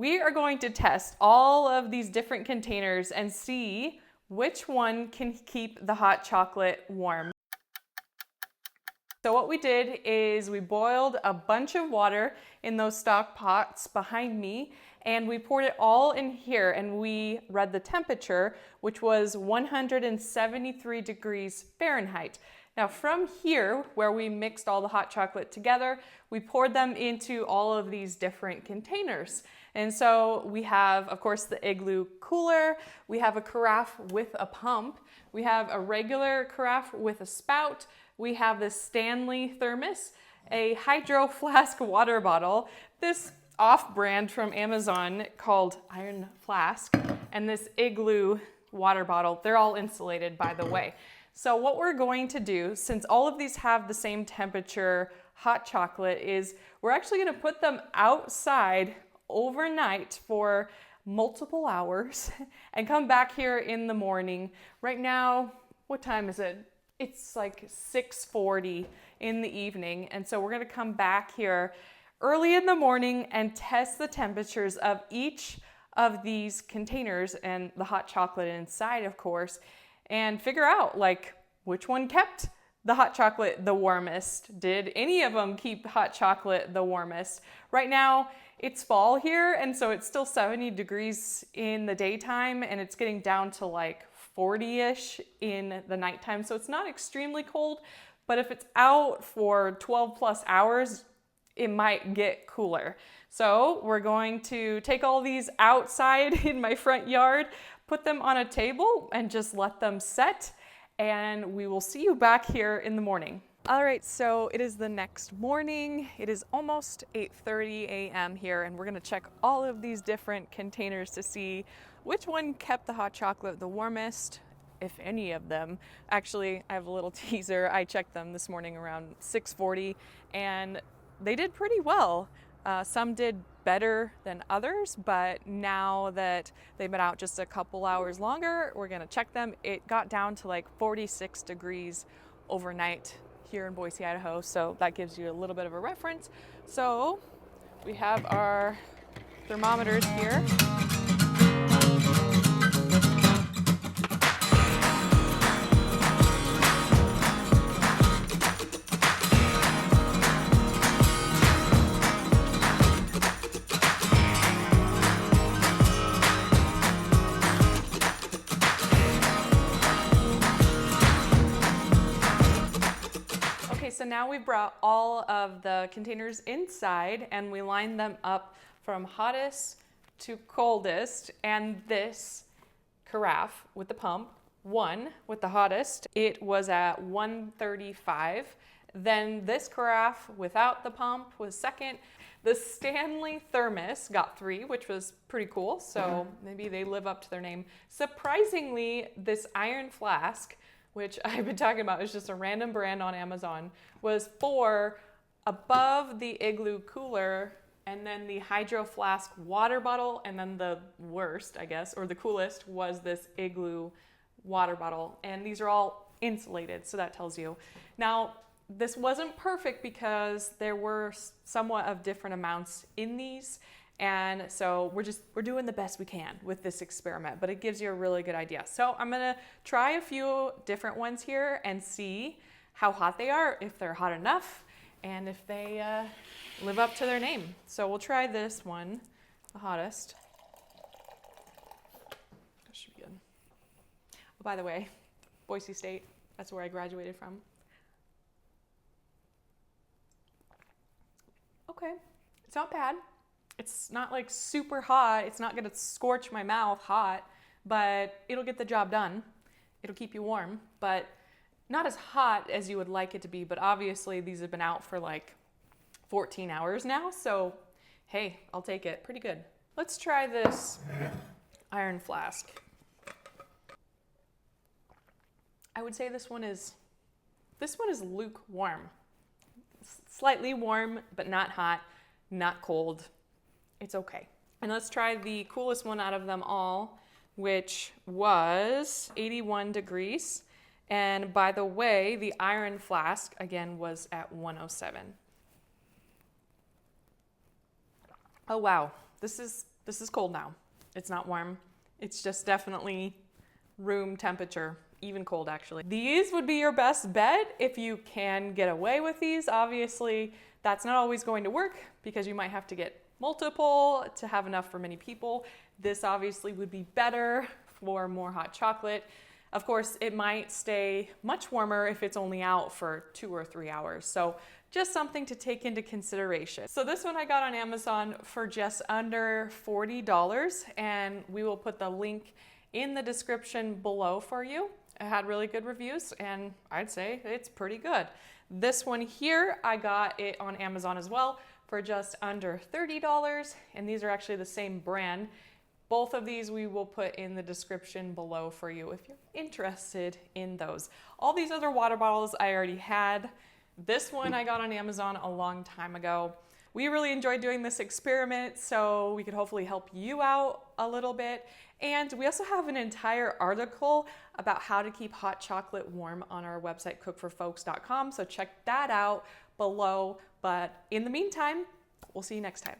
we are going to test all of these different containers and see which one can keep the hot chocolate warm. So what we did is we boiled a bunch of water in those stock pots behind me, and we poured it all in here, and we read the temperature, which was 173 degrees Fahrenheit. Now from here, where we mixed all the hot chocolate together, we poured them into all of these different containers. And so we have, of course, the Igloo cooler, we have a carafe with a pump, we have a regular carafe with a spout, we have this Stanley thermos, a hydro flask water bottle, this off-brand from Amazon called Iron Flask, and this Igloo water bottle. They're all insulated, by the way. So what we're going to do, since all of these have the same temperature hot chocolate, is we're actually going to put them outside overnight for multiple hours and come back here in the morning. Right now, what time is it? It's like 6:40 in the evening, and so we're going to come back here early in the morning and test the temperatures of each of these containers and the hot chocolate inside, of course, and figure out like which one kept the hot chocolate the warmest. Did any of them keep hot chocolate the warmest? Right now it's fall here, and so it's still 70 degrees in the daytime, and it's getting down to like 40-ish in the nighttime. So it's not extremely cold, but if it's out for 12 plus hours, it might get cooler. So we're going to take all these outside in my front yard, put them on a table, and just let them set, and we will see you back here in the morning. All right, so it is the next morning. It is almost 8:30 a.m. here, and we're gonna check all of these different containers to see which one kept the hot chocolate the warmest, if any of them. Actually, I have a little teaser. I checked them this morning around 6:40, and they did pretty well. Some did better than others, but now that they've been out just a couple hours longer, we're gonna check them. It got down to like 46 degrees overnight here in Boise, Idaho, so that gives you a little bit of a reference. So we have our thermometers here. So now we've brought all of the containers inside and we lined them up from hottest to coldest, and this carafe with the pump won with the hottest. It was at 135. Then this carafe without the pump was second. The Stanley thermos got 3, which was pretty cool, so maybe they live up to their name. Surprisingly, this Iron Flask, which I've been talking about, is just a random brand on Amazon, was 4 above the Igloo cooler, and then the Hydro Flask water bottle, and then the worst, I guess, or the coolest, was this Igloo water bottle. And these are all insulated, so that tells you. Now, this wasn't perfect because there were somewhat of different amounts in these, and so we're doing the best we can with this experiment, but it gives you a really good idea. So I'm gonna try a few different ones here and see how hot they are, if they're hot enough, and if they live up to their name. So we'll try this one, the hottest. That should be good. Oh, by the way, Boise State, that's where I graduated from. Okay, it's not bad. It's not like super hot. It's not gonna scorch my mouth hot, but it'll get the job done. It'll keep you warm, but not as hot as you would like it to be. But obviously these have been out for like 14 hours now, so hey, I'll take it. Pretty good. Let's try this Iron Flask. I would say this one is lukewarm. Slightly warm, but not hot, not cold. It's okay. And let's try the coolest one out of them all, which was 81 degrees. And by the way, the Iron Flask, again, was at 107. Oh, wow. This is This is cold now. It's not warm. It's just definitely room temperature, even cold actually. These would be your best bet if you can get away with these. Obviously, that's not always going to work because you might have to get multiple to have enough for many people. This obviously would be better for more hot chocolate. Of course, it might stay much warmer if it's only out for 2 or 3 hours. So just something to take into consideration. So this one I got on Amazon for just under $40, and we will put the link in the description below for you. It had really good reviews, and I'd say it's pretty good. This one here, I got it on Amazon as well for just under $30, and these are actually the same brand. Both of these we will put in the description below for you if you're interested in those. All these other water bottles I already had. This one I got on Amazon a long time ago. We really enjoyed doing this experiment, so we could hopefully help you out a little bit. And we also have an entire article about how to keep hot chocolate warm on our website, cookforfolks.com. So check that out below. But in the meantime, we'll see you next time.